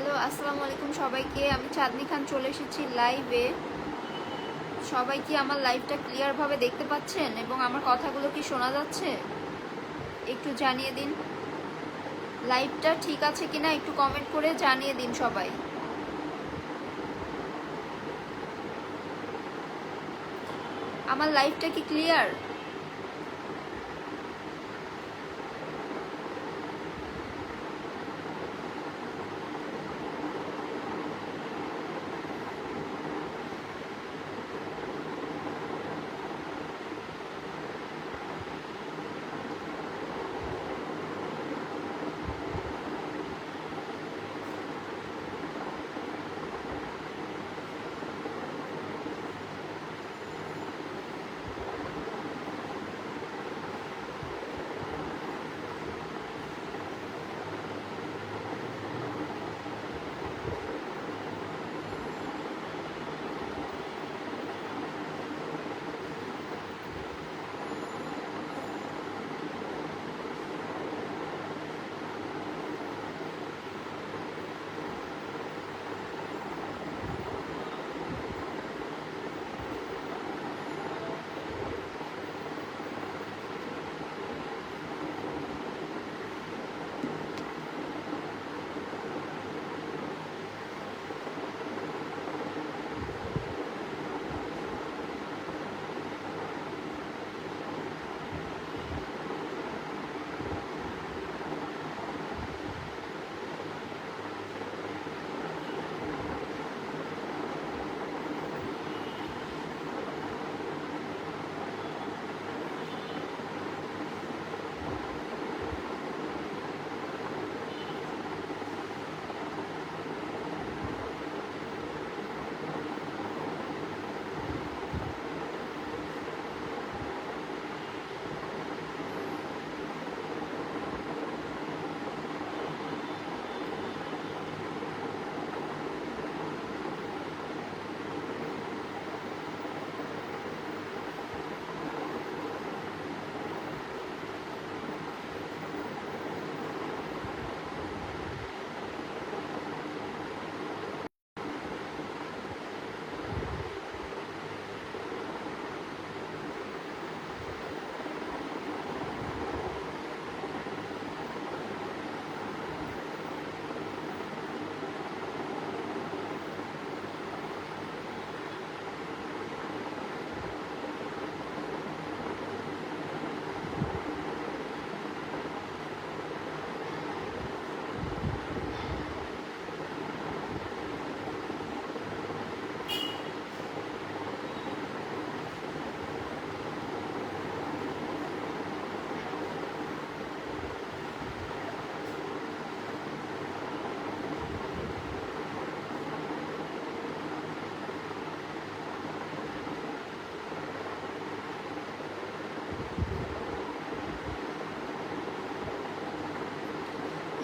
Hello, আসসালামু আলাইকুম সবাইকে। আমি চাঁদনি খান চলে এসেছি লাইভে। সবাই কি আমার লাইভটা ক্লিয়ারভাবে দেখতে পাচ্ছেন এবং আমার কথাগুলো কি শোনা যাচ্ছে? একটু জানিয়ে দিন লাইভটা ঠিক আছে কিনা, একটু কমেন্ট করে জানিয়ে দিন সবাই। আমার লাইভটা কি ক্লিয়ার?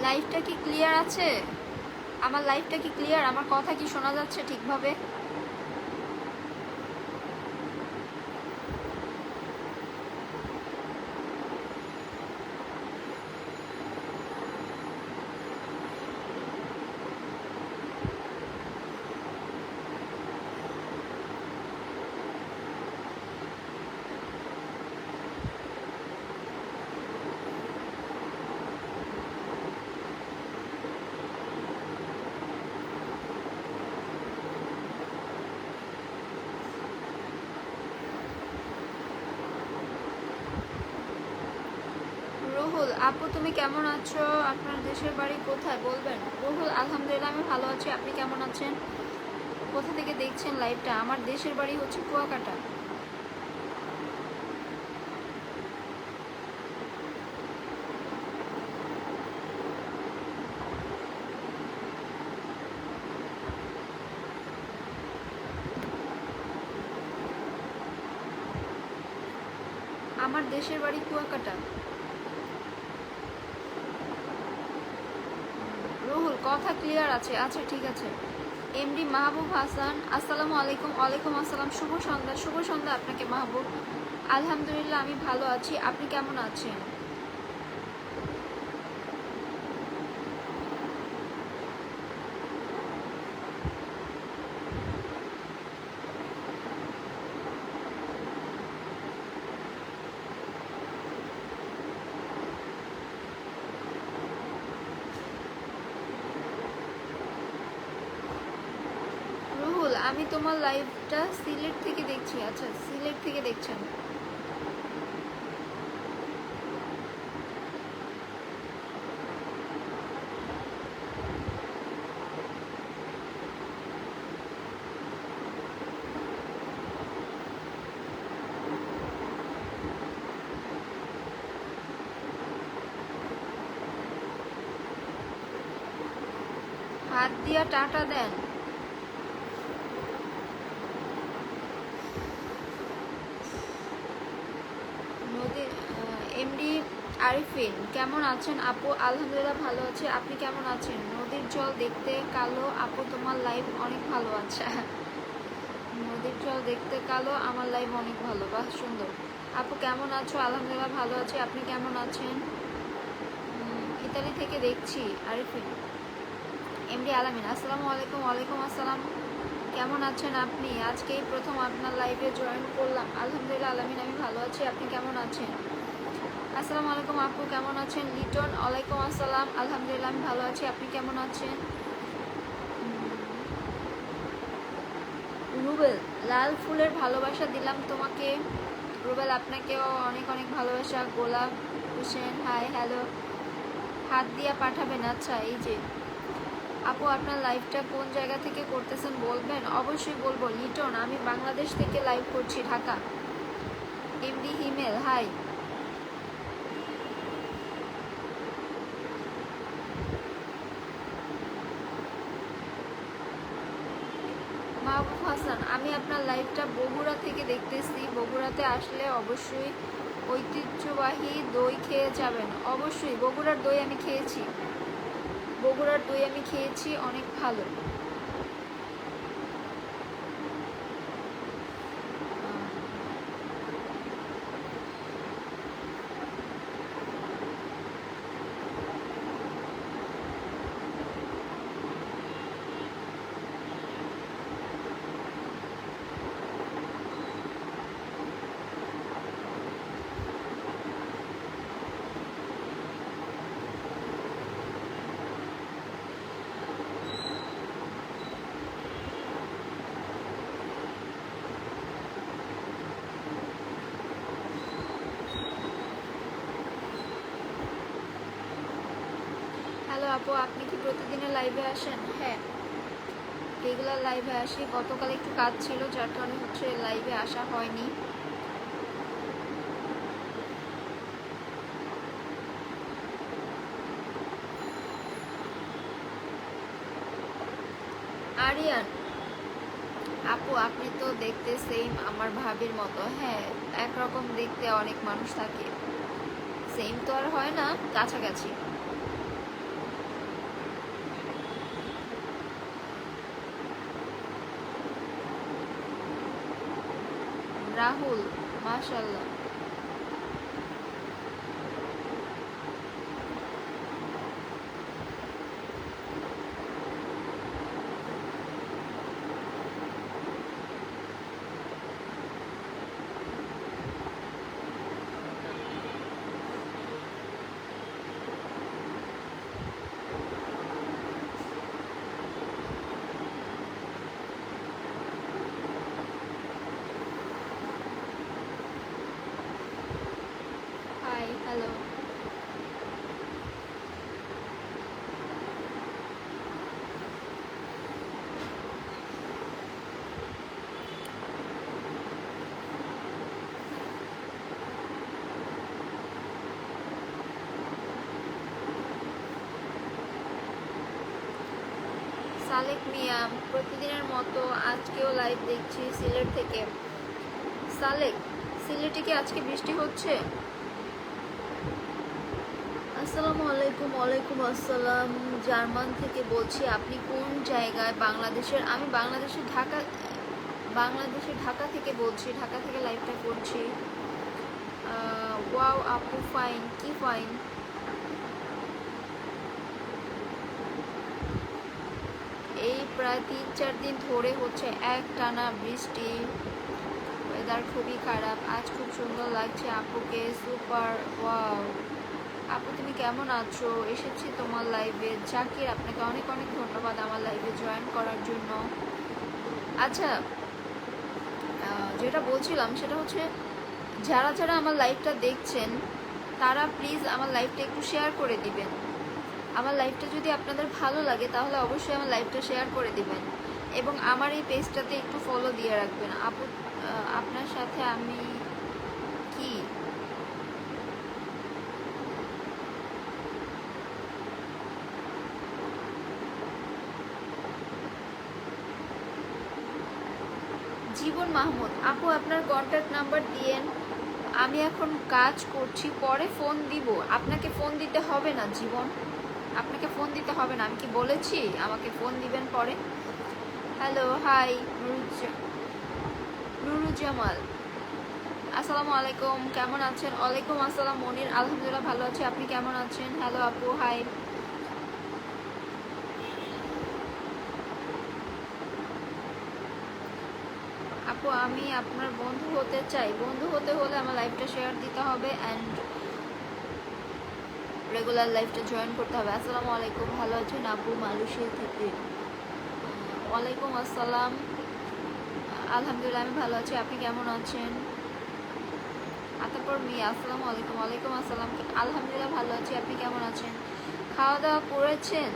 লাইভটা কি ক্লিয়ার আছে? আমার লাইভটা কি ক্লিয়ার? আমার কথা কি শোনা যাচ্ছে ঠিকভাবে? রুহুল আপু, তুমি কেমন আছো? আপনার দেশের বাড়ি কোথায় বলবেন? রুহুল, আলহামদুলিল্লাহ আমি ভালো আছি। আপনি কেমন আছেন? কোথা থেকে দেখছেন লাইভটা? আমার দেশের বাড়ি হচ্ছে কুয়াকাটা। আমার দেশের বাড়ি কুয়াকাটা। রুহুল, কথা ক্লিয়ার আছে? আচ্ছা, ঠিক আছে। এমডি মাহবুব হাসান, আসসালামু আলাইকুম। ওয়ালাইকুম আসসালাম। শুভ সন্ধ্যা। শুভ সন্ধ্যা আপনাকে মাহবুব। আলহামদুলিল্লাহ আমি ভালো আছি। আপনি কেমন আছেন? আমি তোমার লাইভটা সিলেট থেকে দেখছি। আচ্ছা, সিলেট থেকে দেখছেন। হাত দিয়া টাটা দেন। নদীর এমডি আরিফিন, কেমন আছেন আপু? আলহামদুলিল্লাহ ভালো আছে, আপনি কেমন আছেন? নদীর জল দেখতে কালো আপু, তোমার লাইভ অনেক ভালো আছে। নদীর জল দেখতে কালো, আমার লাইভ অনেক ভালো, বাহ সুন্দর। আপু কেমন আছো? আলহামদুলিল্লাহ ভালো আছি, আপনি কেমন আছেন? ইতালি থেকে দেখছি আরিফিন। এমডি আলামিন, আসসালামু আলাইকুম। ওয়ালাইকুম আসসালাম, কেমন আছেন আপনি? আজকেই প্রথম আপনার লাইভে জয়েন করলাম। আলহামদুলিল্লাহ আলামিন, আমি ভালো আছি, আপনি কেমন আছেন? আসসালামু আলাইকুম আপু, কেমন আছেন? লিটন, ওয়ালাইকুম আসসালাম, আলহামদুলিল্লাহ আমি ভালো আছি, আপনি কেমন আছেন? রুবেল, লাল ফুলের ভালোবাসা দিলাম তোমাকে। রুবেল, আপনাকেও অনেক অনেক ভালোবাসা। গোলাপ হোসেন, হাই হ্যালো, হাত দিয়া পাঠাবেন। আচ্ছা, এই যে আপু, আপনার লাইভটা কোন জায়গা থেকে করতেছেন বলবেন? অবশ্যই বলবো। লিটন, আমি বাংলাদেশ থেকে লাইভ করছি, ঢাকা। এমডি হিমেল, হাই। মাহবুব হাসান, আমি আপনার লাইভটা বগুড়া থেকে দেখতেছি। বগুড়াতে আসলে অবশ্যই ঐতিহ্যবাহী দই খেয়ে যাবেন। অবশ্যই, বগুড়ার দই আমি খেয়েছি। বগুড়ার দই আমি খেয়েছি, অনেক ভালো। হ্যালো আপু, আপনি কি প্রতিদিনের লাইভে আসেন? হ্যাঁ, রেগুলার লাইভে আসি। গতকাল একটু কাজ ছিল, যার কারণে হচ্ছে লাইভে আসা হয়নি। আরিয়ান আপু, আপনি তো দেখতে সেম আমার ভাবির মতো। হ্যাঁ, একরকম দেখতে অনেক মানুষ থাকে, সেম তো আর হয় না, কাছাকাছি। রাহুল, মাশাল্লাহ। Hi hello. সালেক মিয়া, প্রতিদিনের মতো আজকেও লাইভ দেখছি সিলেট থেকে। সালেক, সিলেটে কি আজকে বৃষ্টি হচ্ছে? আসসালামু আলাইকুম। ওয়ালাইকুম আসসালাম, জার্মান থেকে বলছি। আপনি কোন জায়গায় বাংলাদেশের? আমি বাংলাদেশের ঢাকা থেকে বলছি, ঢাকা থেকে লাইভটা করছি। ওয়াও আপু, ফাইন। কি ফাইন? এই প্রায় 3-4 দিন ধরে হচ্ছে এক টানা বৃষ্টি, ওয়েদার খুবই খারাপ। আজ খুব সুন্দর লাগছে আপুকে, সুপার। ওয়াও আপু, তুমি কেমন আছো? এসেছি তোমার লাইভে। জাকির, আপনাকে অনেক অনেক ধন্যবাদ আমার লাইভে জয়েন করার জন্য। আচ্ছা, যেটা বলছিলাম সেটা হচ্ছে, যারা যারা আমার লাইভটা দেখছেন তারা প্লিজ আমার লাইভটা একটু শেয়ার করে দিবেন। আমার লাইভটা যদি আপনাদের ভালো লাগে তাহলে অবশ্যই আমার লাইভটা শেয়ার করে দিবেন এবং আমার এই পেজটাতে একটু ফলো দিয়ে রাখবেন। আপু, আপনার সাথে আমি কি জীবন মাহমুদ, আপু আপনার কন্ট্যাক্ট নাম্বার দিয়েন। আমি এখন কাজ করছি, পরে ফোন দিব। আপনাকে ফোন দিতে হবে না জীবন, আপনাকে ফোন দিতে হবে না। আমি কি বলেছি আমাকে ফোন দিবেন পরে? হ্যালো, হাই নুরুজ্জামাল, আসসালামু আলাইকুম, কেমন আছেন? ওয়ালাইকুম আসসালাম মনির, আলহামদুলিল্লাহ ভালো আছি, আপনি কেমন আছেন? হ্যালো আপু, হাই। আপু আমি আপনার বন্ধু হতে চাই। বন্ধু হতে হলে আমার লাইভটা শেয়ার দিতে হবে অ্যান্ড রেগুলার লাইভটা জয়েন করতে হবে। আসসালামু আলাইকুম, ভালো আছেন আপু? মালয়েশিয়া থেকে। ওয়ালাইকুম আসসালাম, আলহামদুলিল্লাহ আমি ভালো আছি, আপনি কেমন আছেন? তারপর মিয়া, আসসালামু আলাইকুম। ওয়ালাইকুম আসসালাম, আলহামদুলিল্লাহ ভালো আছি, আপনি কেমন আছেন? খাওয়া দাওয়া করেছেন?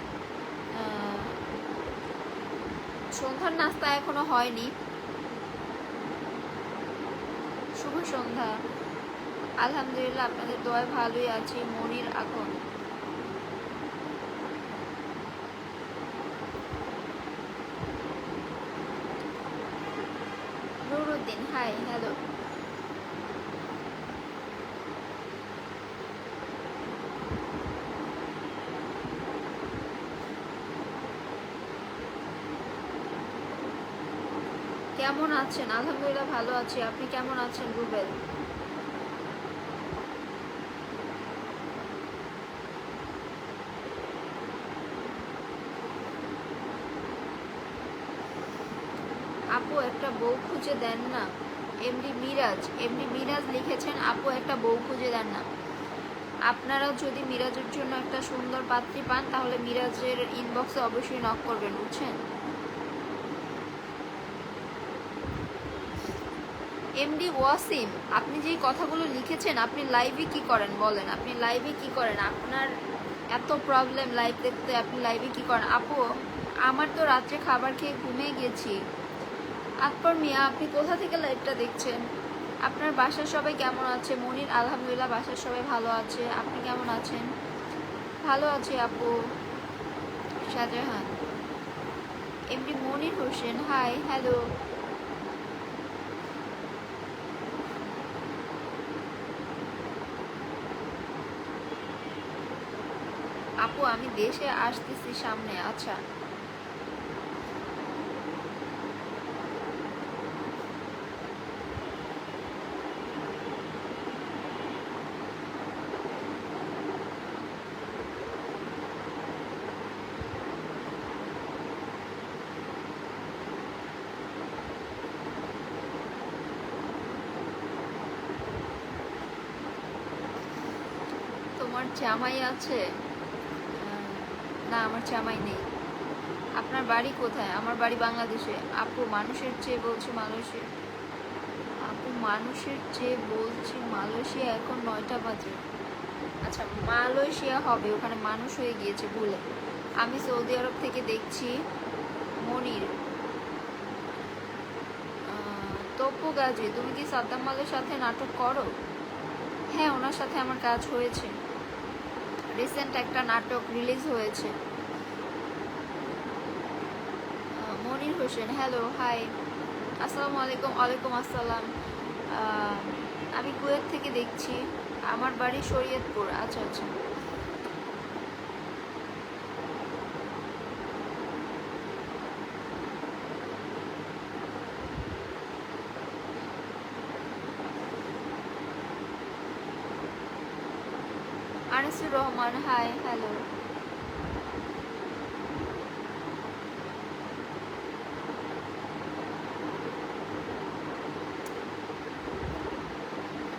সন্ধ্যার নাস্তা এখনো হয়নি। শুভ সন্ধ্যা, আলহামদুলিল্লাহ আপনাদের দোয়ায় ভালোই আছি। মনির এখন নুরুদ্দিন, হাই, হ্যালো। কেমন আছেন? আলহামদুলিল্লাহ ভালো আছি, আপনি কেমন আছেন? রুবেল, আপু একটা বউ খুঁজে দেন না। এমডি মিরাজ লিখেছেন, আপু একটা বউ খুঁজে দেন না। আপনারা যদি মিরাজের জন্য একটা সুন্দর পাত্রী পান তাহলে মিরাজের ইনবক্সে অবশ্যই নক করবেন, বুঝছেন? এমডি ওয়াসিম, আপনি যে কথাগুলো লিখেছেন, আপনি লাইভে কি করেন বলেন? আপনি লাইভে কি করেন? আপনার এত প্রবলেম লাইভ দেখতে, আপনি লাইভে কি করেন? আপু আমার তো রাত্রে খাবার খেয়ে ঘুমিয়ে গেছি। আকবর মিয়া, আপনি কোথা থেকে লাইভটা দেখছেন? আপনার বাসার সবাই কেমন আছে? মনির, আলহামদুলিল্লাহ বাসার সবাই ভালো আছে, আপনি কেমন আছেন? ভালো আছি আপু। Shahjahan, MD Monir Hossain, high, hello. আপু আমি দেশে আসতেছি সামনে। আচ্ছা, তোমার জামাই আছে? না, আমার জামাই নেই। আপনার বাড়ি কোথায়? আমার বাড়ি বাংলাদেশে। আপু মানুষের চেয়ে বলছি মালয়েশিয়া। আপু মানুষের চেয়ে বলছি মালয়েশিয়া, এখন 9টা বাজে। আচ্ছা, মালয়েশিয়া হবে, ওখানে মানুষ হয়ে গিয়েছে ভুলে। আমি সৌদি আরব থেকে দেখছি। মনির, তপু গাজী, তুমি কি সাদ্দাম মালের সাথে নাটক করো? হ্যাঁ, ওনার সাথে আমার কাজ হয়েছে, রিসেন্ট একটা নাটক রিলিজ হয়েছে। মনির হোসেন, হ্যালো, হাই, আসসালামু আলাইকুম। ওয়ালাইকুম আসসালাম, আমি কুয়েত থেকে দেখছি, আমার বাড়ি শরীয়তপুর। আচ্ছা আচ্ছা, আনিসুর রহমান, হাই, হ্যালো।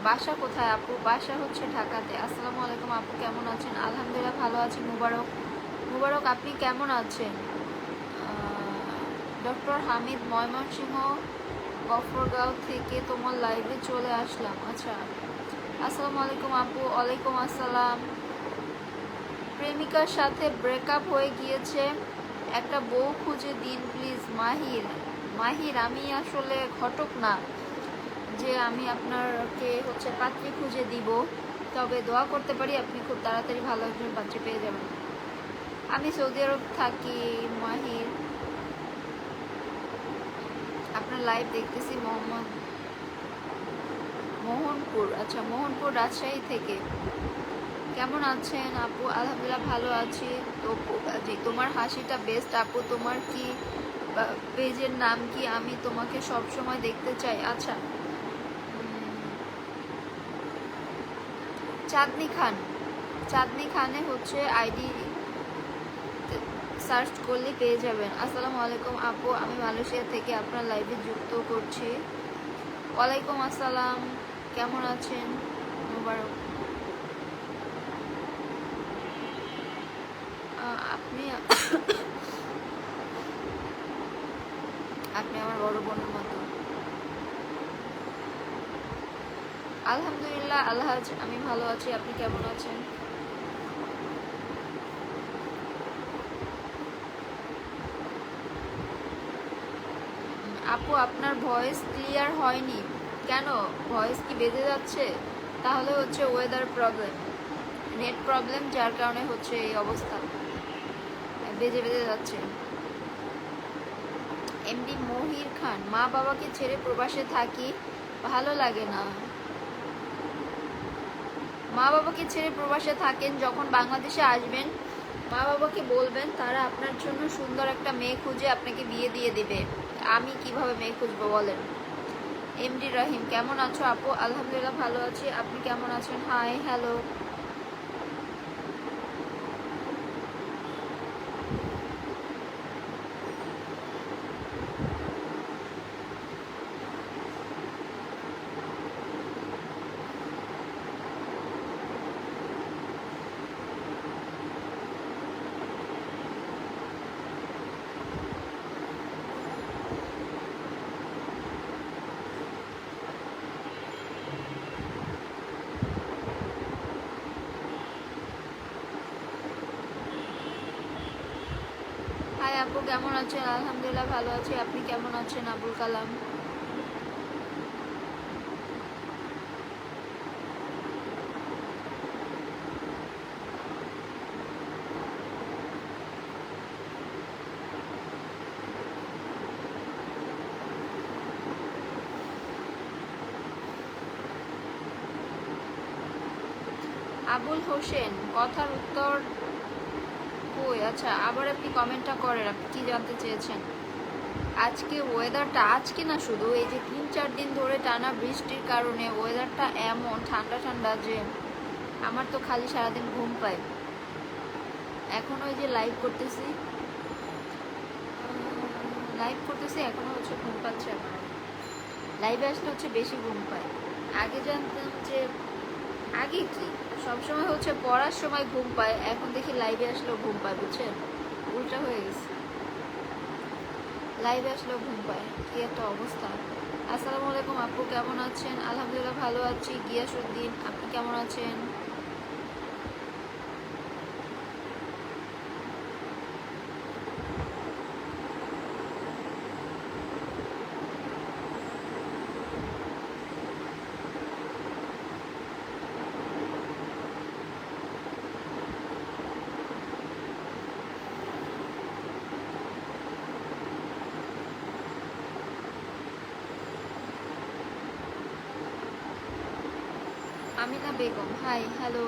বাসা কোথায় আপু? বাসা হচ্ছে ঢাকাতে। আসসালামু আলাইকুম আপু, কেমন আছেন? আলহামদুলিল্লাহ ভালো আছি। মুবারক, মুবারক আপনি কেমন আছেন? ডক্টর হামিদ, ময়মনসিংহ গফরগাঁও থেকে তোমার লাইভে চলে আসলাম। আচ্ছা, আসসালামু আলাইকুম আপু। ওয়ালাইকুম আসসালাম। প্রেমিকার সাথে ব্রেকআপ হয়ে গিয়েছে, একটা বউ খুঁজে দিন প্লিজ। মাহির। মাহির, আমি আসলে ঘটক না যে আমি আপনাকে পাত্রী খুঁজে দিব, তবে দোয়া করতে পারি আপনি খুব তাড়াতাড়ি ভালো একজন পাত্রী পেয়ে যাবেন। আমি সৌদি আরব থাকি মাহির। আপনার লাইভ দেখতেছি মোহনপুর। আচ্ছা, মোহনপুর রাজশাহী থেকে। কেমন আছেন আপু? আলহামদুলিল্লাহ ভালো আছি। তো তোমার হাসিটা বেস্ট আপু। তোমার কি পেজের নাম কি? আমি তোমাকে সব সময় দেখতে চাই। আচ্ছা, চাঁদনি খান। চাঁদনি খানে আইডি সার্চ করলে পেয়ে যাবেন। আসসালামু আলাইকুম আপু, আমি মালয়েশিয়া থেকে আপনার লাইভে যুক্ত করছি। ওয়ালাইকুম আসসালাম, কেমন আছেন? মুবারক। আপনি আপনি আমার বড় বোনের মতো। আলহামদুলিল্লাহ আল্লাহ, আমি ভালো আছি। আপনি কেমন আছেন? আপু, আপনার ভয়েস ক্লিয়ার হয়নি কেন? ভয়েস কি বেজে যাচ্ছে? তাহলে ওয়েদার প্রবলেম, নেট প্রবলেম, যার কারণে এই অবস্থা, বেজে বেজে যাচ্ছে। এমডি মহির খান, মা বাবাকে ছেড়ে প্রবাসে থাকি, ভালো লাগে না। মা বাবাকে ছেড়ে প্রবাসে থাকেন, যখন বাংলাদেশে আসবেন মা বাবাকে বলবেন তারা আপনার জন্য সুন্দর একটা মেয়ে খুঁজে আপনাকে বিয়ে দিয়ে দিবে। আমি কিভাবে মেয়ে খুঁজবো বলেন? এমডি রহিম, কেমন আছো আপু? আলহামদুলিল্লাহ ভালো আছি। আপনি কেমন আছেন? High, hello. হাই আপু, কেমন আছেন? আলহামদুলিল্লাহ ভালো আছি। আপনি কেমন আছেন? আবুল কালাম। আবুল হোসেন, কথার উত্তর কই? আচ্ছা, আবার আপনি কমেন্টটা করেন, আপনি কি জানতে চেয়েছেন? আজকে ওয়েদারটা, আজকে না শুধু এই যে 3-4 দিন ধরে টানা বৃষ্টির কারণে ওয়েদারটা এমন ঠান্ডা ঠান্ডা যে আমার তো খালি সারাদিন ঘুম পায়। এখন ওই যে লাইভ করতেছি এখনো ঘুম পাচ্ছে আমার। লাইভে আসলে বেশি ঘুম পায়। আগে জানতাম যে আগে কি সবসময় পড়ার সময় ঘুম পায়, এখন দেখি লাইভে আসলেও ঘুম পায়। বুঝছেন, উল্টা হয়ে গেছে। লাইভে আসলেও ঘুম পায়, কি একটা অবস্থা। আসসালামু আলাইকুম আপু, কেমন আছেন? আলহামদুলিল্লাহ ভালো আছি। গিয়াসউদ্দিন, আপনি কেমন আছেন? Amina Begum, hi, hello.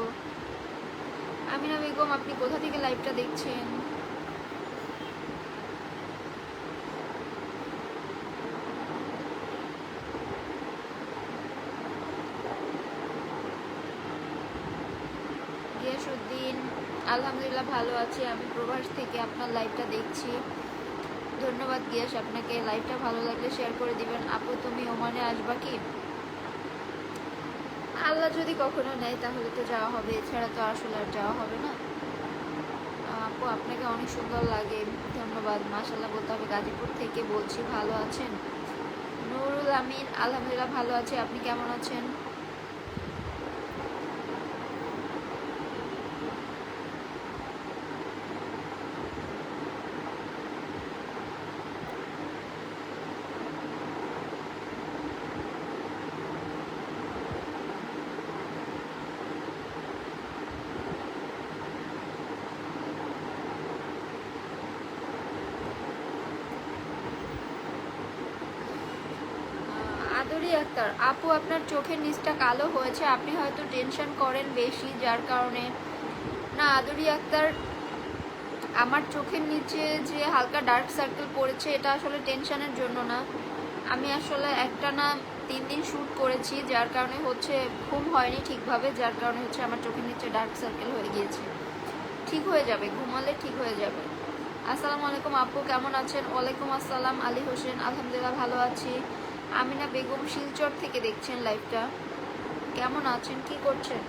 আমিনা বেগম, আপনি কোথা থেকে লাইভটা দেখছেন? গিয়াসউদ্দিন, আলহামদুলিল্লাহ ভালো আছি। আমি প্রবাস থেকে আপনার লাইভটা দেখছি। ধন্যবাদ গিয়াস আপনাকে। লাইভটা ভালো লাগলে শেয়ার করে দিবেন। আপু, তুমি ওমানে আসবা কি? আল্লাহ যদি কখনো নেয় তাহলে তো যাওয়া হবে, এছাড়া তো আসলে আর যাওয়া হবে না। আপু, আপনাকে অনেক সুন্দর লাগে, ধন্যবাদ। ধন্যবাদ। মাশাআল্লাহ বলতে হবে। গাজীপুর থেকে বলছি, ভালো আছেন? নুরুল আমিন, আলহামদুলিল্লাহ ভালো আছি, আপনি কেমন আছেন? আদরি আক্তার আপু, আপনার চোখের নিচটা কালো হয়েছে, আপনি হয়তো টেনশন করেন বেশি যার কারণে। না আদরি আক্তার, আমার চোখের নিচে যে হালকা ডার্ক সার্কেল পড়েছে এটা আসলে টেনশনের জন্য না। আমি আসলে একটা না 3 দিন শ্যুট করেছি যার কারণে হচ্ছে ঘুম হয়নি ঠিকভাবে, যার কারণে হচ্ছে আমার চোখের নিচে ডার্ক সার্কেল হয়ে গিয়েছে। ঠিক হয়ে যাবে, ঘুমালে ঠিক হয়ে যাবে। আসসালামু আলাইকুম আপু, কেমন আছেন? ওয়ালাইকুম আসসালাম। আলী হোসেন, আলহামদুলিল্লাহ ভালো আছি। আমিনা বেগম শিলচর থেকে দেখছেন লাইভটা, কেমন আছেন, কি করছেন?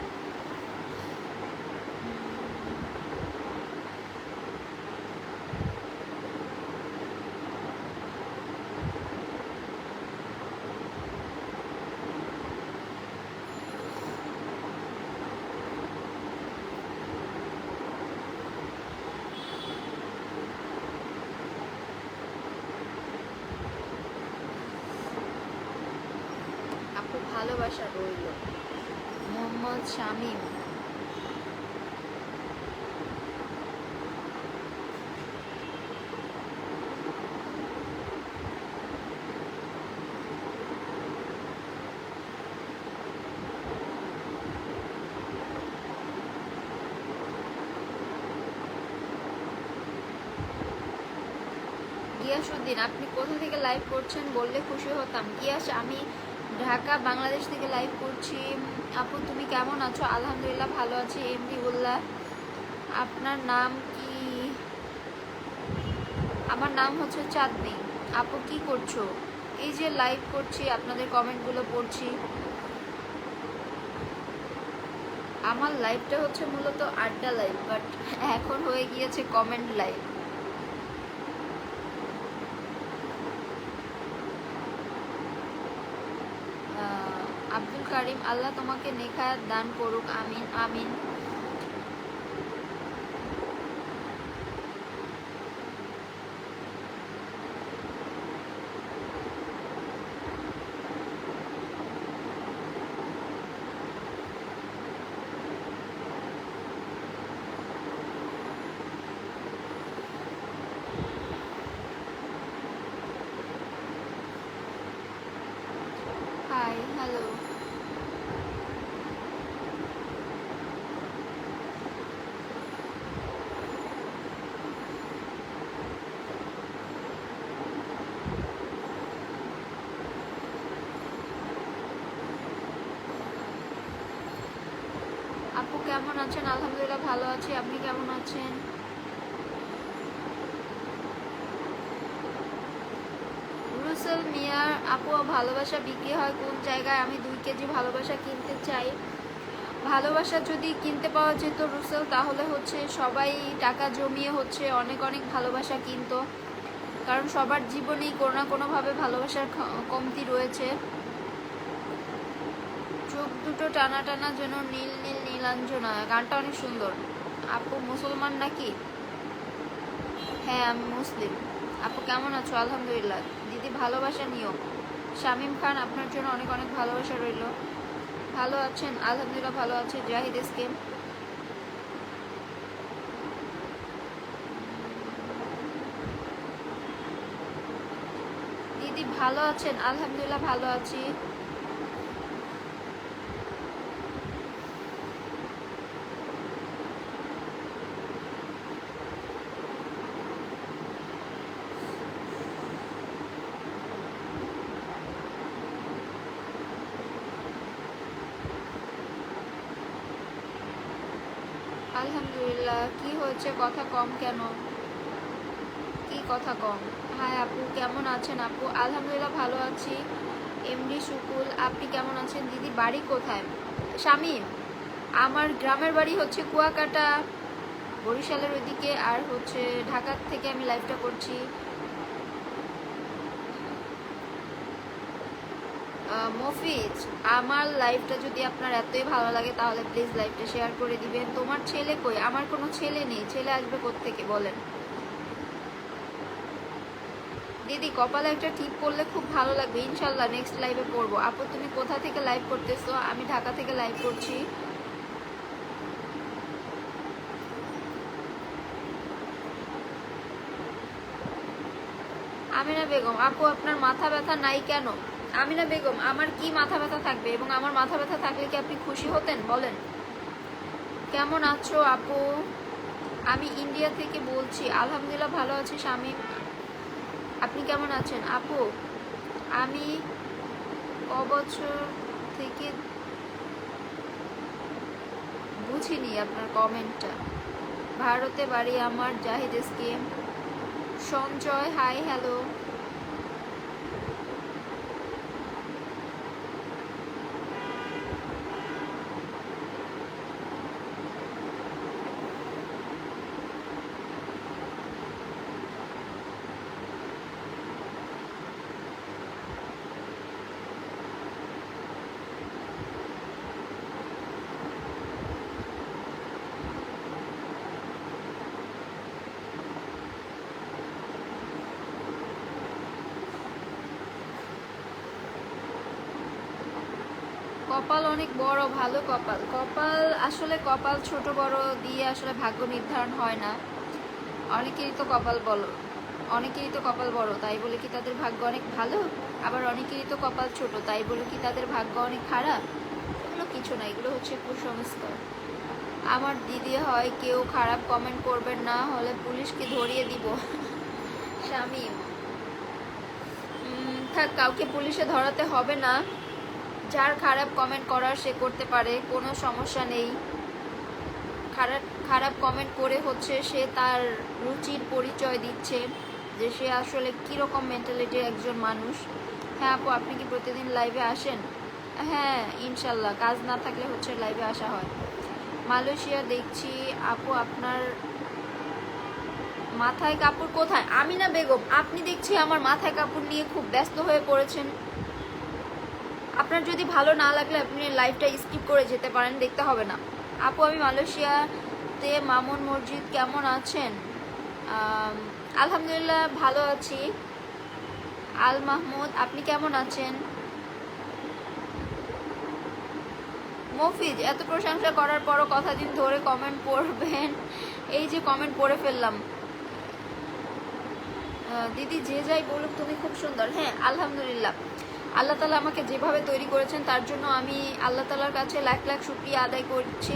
আপু ভালোবাসা রইল। মোহাম্মদ শামীম, গিয়াসউদ্দিন, আপনি কোথা থেকে লাইভ করছেন বললে খুশি হতাম। গিয়াস, আমি ঢাকা বাংলাদেশ থেকে লাইভ করছি। আপু তুমি কেমন আছো? আলহামদুলিল্লাহ ভালো আছি। এমডি উল্লাহ, আপনার নাম কি? আমার নাম হচ্ছে চাঁদনি। আপু কি করছো? এই যে লাইভ করছি, আপনাদের কমেন্টগুলো পড়ছি। আমার লাইভটা হচ্ছে মূলত আড্ডা লাইভ, বাট এখন হয়ে গিয়েছে কমেন্ট লাইভ। আব্দুল কারিম, আল্লাহ তোমাকে নেখায়াত দান করুক, আমিন আমিন। High, hello. আপু কেমন আছেন? আলহামদুলিল্লাহ ভালো আছি, আপনি কেমন আছেন? রুসেল মিয়ার, আপু ভালোবাসা বিক্রি হয় কোন জায়গায়? আমি 2 কেজি ভালোবাসা কিনতে চাই। ভালোবাসা যদি কিনতে পাওয়া যেত রুসেল, তাহলে হচ্ছে সবাই টাকা জমিয়ে হচ্ছে অনেক অনেক ভালোবাসা কিনতো, কারণ সবার জীবনেই কোনো না কোনোভাবে ভালোবাসার কমতি রয়েছে। চোখ দুটো টানা টানা যেন নীল নীল নীলাঞ্জনা, গানটা অনেক সুন্দর। আপু মুসলমান নাকি? হ্যাঁ আমি মুসলিম। আপু কেমন আছো? আলহামদুলিল্লাহ। দিদি ভালোবাসা নিও। শামীম খান, আপনার জন্য অনেক অনেক ভালোবাসা রইল। ভালো আছেন? আলহামদুলিল্লাহ ভালো আছে। জাহিদ এসকেম, দিদি ভালো আছেন? আলহামদুলিল্লাহ ভালো আছি। আলহামদুলিল্লাহ। কি হয়েছে, কথা কম কেন? কি কথা কম? হাই আপু, কেমন আছেন? আপু আলহামদুলিল্লাহ ভালো আছি। এমডি সুকুল, আপনি কেমন আছেন? দিদি বাড়ি কোথায়? শামীম, আমার গ্রামের বাড়ি হচ্ছে কুয়াকাটা, বরিশালের ওইদিকে, আর হচ্ছে ঢাকা থেকে আমি লাইভটা করছি। মফিজ, আমার লাইভটা যদি আপনার এতই ভালো লাগে তাহলে প্লিজ লাইভটা শেয়ার করে দিবেন। তোমার ছেলে কই? আমার কোনো ছেলে নেই, ছেলে আসবে কোত্থেকে বলেন? দিদি কপালে একটা টিপ করলে খুব ভালো লাগবে, ইনশাল্লাহ নেক্সট লাইভে পড়বো। আপু তুমি কোথা থেকে লাইভ করতেছো? আমি ঢাকা থেকে লাইভ করছি। আমিনা বেগম, আপু আপনার মাথা ব্যথা নাই কেন? আমিনা বেগম, আমার কি মাথা ব্যথা থাকবে, এবং আমার মাথা ব্যথা থাকলে কি আপনি খুশি হতেন বলেন? কেমন আছো আপু? আমি ইন্ডিয়া থেকে বলছি। আলহামদুলিল্লাহ ভালো আছি শামীম, আপনি কেমন আছেন? আপু আমি কবছর থেকে বুঝিনি আপনার কমেন্টটা। ভারতে বাড়ি আমার, Zahid scheme. Sanjay hi hello. কপাল অনেক বড়, ভালো কপাল। কপাল আসলে কপাল ছোট বড় দিয়ে আসলে ভাগ্য নির্ধারণ হয় না। অনেকেরই তো কপাল বড়, অনেকেরই তো কপাল বড় তাই বলে কি তাদের ভাগ্য অনেক ভালো? আবার অনেকেরই তো কপাল ছোট তাই বলে কি তাদের ভাগ্য অনেক খারাপ? এগুলো কিছু না, এগুলো হচ্ছে কুসংস্কার। আমার দিদি হয়, কেউ খারাপ কমেন্ট করবেন না, হলে পুলিশকে ধরিয়ে দিব। শামীম, থাক, কাউকে পুলিশে ধরাতে হবে না। যার খারাপ কমেন্ট করার সে করতে পারে, কোনো সমস্যা নেই। খারাপ খারাপ কমেন্ট করে হচ্ছে সে তার রুচির পরিচয় দিচ্ছে যে সে আসলে কীরকম মেন্টালিটির একজন মানুষ। হ্যাঁ আপু, আপনি কি প্রতিদিন লাইভে আসেন? হ্যাঁ ইনশাল্লাহ, কাজ না থাকলে হচ্ছে লাইভে আসা হয়। মালয়েশিয়া দেখছি আপু, আপনার মাথায় কাপড় কোথায়? আমিনা বেগম, আপনি দেখছি আমার মাথায় কাপড় নিয়ে খুব ব্যস্ত হয়ে পড়েছেন। আপনার যদি ভালো না লাগলে আপনি লাইভটা স্কিপ করে যেতে পারেন, দেখতে হবে না। আপু আমি মালয়েশিয়াতে, মামুন মসজিদ, কেমন আছেন? আলহামদুলিল্লাহ ভালো আছি। আল মাহমুদ, আপনি কেমন আছেন? মফিজ, এত প্রশংসা করার পরও কথা দিন ধরে কমেন্ট পড়বেন। এই যে কমেন্ট পড়ে ফেললাম। দিদি যে যাই বলুক তুমি খুব সুন্দর। হ্যাঁ আলহামদুলিল্লাহ, আল্লাহ তালা আমাকে যেভাবে তৈরি করেছেন তার জন্য আমি আল্লাহ তালার কাছে লাখ লাখ শুকরিয়া আদায় করছি।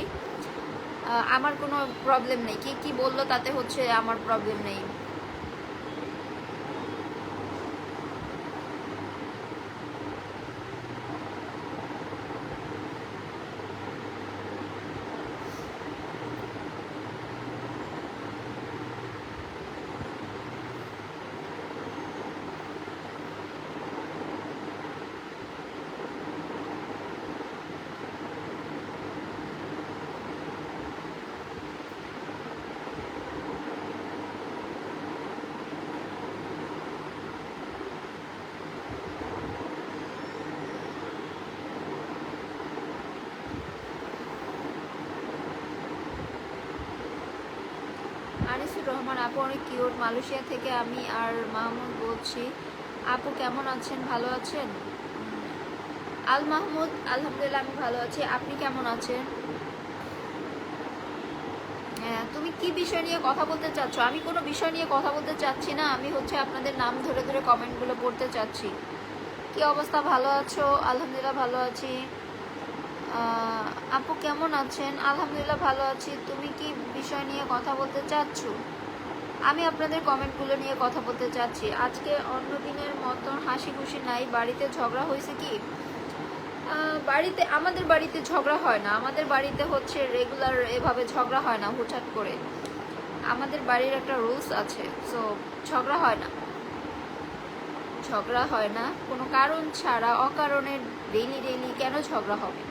আমার কোনো প্রবলেম নেই, কে কি বললো তাতে হচ্ছে আমার প্রবলেম নেই। আনিসুর রহমান, আপু অনেক কিউট। মালয়েশিয়া থেকে আমি আর মাহমুদ বলছি। আপু কেমন আছেন? ভালো আছেন? আল মাহমুদ, আলহামদুলিল্লাহ আমি ভালো আছি। আপনি কেমন আছেন? হ্যাঁ, তুমি কি বিষয় নিয়ে কথা বলতে চাচ্ছ? আমি কোনো বিষয় নিয়ে কথা বলতে চাচ্ছি না, আমি হচ্ছে আপনাদের নাম ধরে ধরে কমেন্টগুলো পড়তে চাচ্ছি। কি অবস্থা, ভালো আছো? আলহামদুলিল্লাহ ভালো আছি। আপু কেমন আছেন? আলহামদুলিল্লাহ ভালো আছি। তুমি কি বিষয় নিয়ে কথা বলতে চাচ্ছ? আমি আপনাদের কমেন্টগুলো নিয়ে কথা বলতে চাচ্ছি। আজকে অন্য দিনের মতন হাসি খুশি নাই। বাড়িতে ঝগড়া হয়েছে কি? বাড়িতে, আমাদের বাড়িতে ঝগড়া হয় না। আমাদের বাড়িতে হচ্ছে রেগুলার এভাবে ঝগড়া হয় না হুটহাট করে। আমাদের বাড়ির একটা রুলস আছে, সো ঝগড়া হয় না। ঝগড়া হয় না কোনো কারণ ছাড়া, অকারণে ডেইলি ডেইলি কেন ঝগড়া হবে?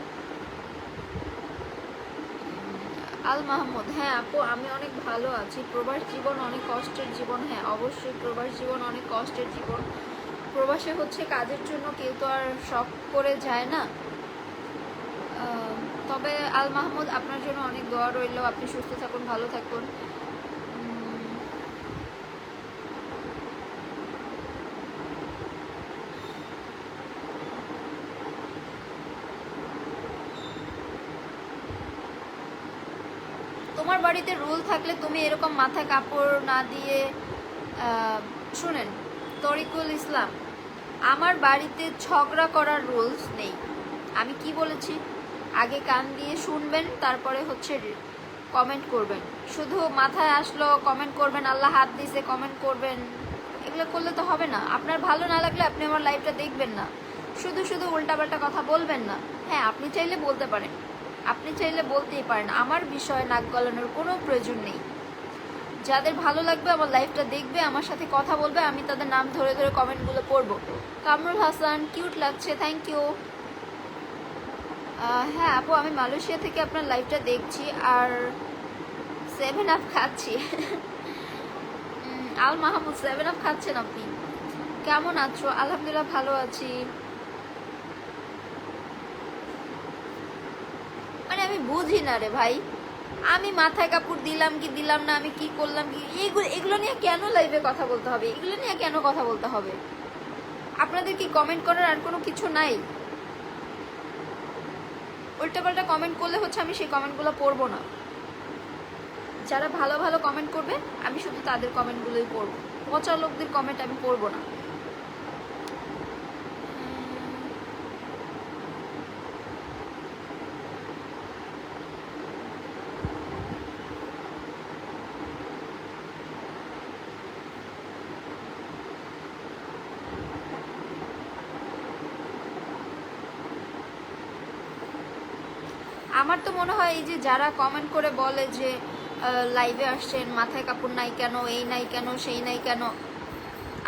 আল মাহমুদ, হ্যাঁ আপু আমি অনেক ভালো আছি। প্রবাস জীবন অনেক কষ্টের জীবন, হ্যাঁ অবশ্যই প্রবাস জীবন অনেক কষ্টের জীবন। প্রবাসে হচ্ছে কাজের জন্য কেউ তো আর শখ করে যায় না। তবে আল মাহমুদ আপনার জন্য অনেক দোয়া রইল, আপনি সুস্থ থাকুন, ভালো থাকুন। তোমার বাড়িতে রুল থাকলে তুমি এরকম মাথায় কাপড় না দিয়ে শুনেন তরিকুল ইসলাম, আমার বাড়িতে ঝগড়া করার রুলস নেই। আমি কি বলেছি আগে কান দিয়ে শুনবেন, তারপরে হচ্ছে কমেন্ট করবেন। শুধু মাথায় আসলো কমেন্ট করবেন, আল্লাহ হাত দিছে কমেন্ট করবেন, এগুলো করলে তো হবে না। আপনার ভালো না লাগলে আপনি আমার লাইভটা দেখবেন না, শুধু শুধু উল্টাপাল্টা কথা বলবেন না। হ্যাঁ আপনি চাইলে বলতে পারেন, আপনি চাইলে বলতেই পারেন, আমার বিষয়ে নাক গলানোর কোনো প্রয়োজন নেই। যাদের ভালো লাগবে আমার লাইভটা দেখবে, আমার সাথে কথা বলবে, আমি তাদের নাম ধরে ধরে কমেন্টগুলো পড়বো। কামরুল হাসান, কিউট লাগছে, থ্যাংক ইউ। হ্যাঁ আপু আমি মালয়েশিয়া থেকে আপনার লাইভটা দেখছি আর 7 আপ খাচ্ছি। আল মাহমুদ 7 আপ খাচ্ছেন আপনি, কেমন আছো? আলহামদুলিল্লাহ ভালো আছি। মানে আমি বুঝি না রে ভাই, আমি মাথায় কাপড় দিলাম কি দিলাম না, আমি কি করলাম কি, এগুলো নিয়ে কেন লাইভে কথা বলতে হবে? এগুলো নিয়ে কেন কথা বলতে হবে? আপনাদের কি কমেন্ট করার আর কোনো কিছু নাই? উল্টাপাল্টা কমেন্ট করলে হচ্ছে আমি সেই কমেন্টগুলো পড়বো না। যারা ভালো ভালো কমেন্ট করবে আমি শুধু তাদের কমেন্টগুলোই পড়বো, পচা লোকদের কমেন্ট আমি পড়বো না। আমার তো মনে হয় এই যে যারা কমেন্ট করে বলে যে লাইভে আসছেন মাথায় কাপড় নাই কেন, এই নাই কেন, সেই নাই কেন,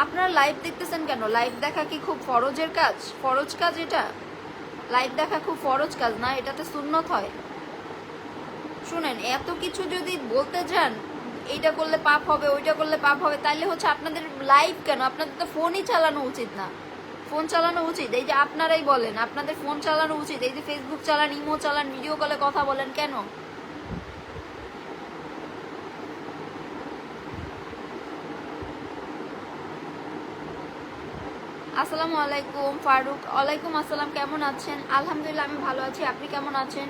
আপনারা লাইভ দেখতেছেন কেন? লাইভ দেখা কি খুব ফরজের কাজ? ফরজ কাজ এটা? লাইভ দেখা খুব ফরজ কাজ না, এটাতে সুন্নত হয়। শুনেন, এত কিছু যদি বলতে যান এইটা করলে পাপ হবে, ওইটা করলে পাপ হবে, তাহলে হচ্ছে আপনাদের লাইভ কেন? আপনাদের তো ফোনই চালানো উচিত না। ফোন চালানো উচিত, এই যে আপনারাই বলেন আপনাদের ফোন চালানো উচিত, এই যে ফেসবুক চালান, ইমো চালান, ভিডিও কলে কথা বলেন কেন? আসসালামু আলাইকুম ফারুক। ওয়ালাইকুম আসসালাম, কেমন আছেন? আলহামদুলিল্লাহ আমি ভালো আছি, আপনি কেমন আছেন?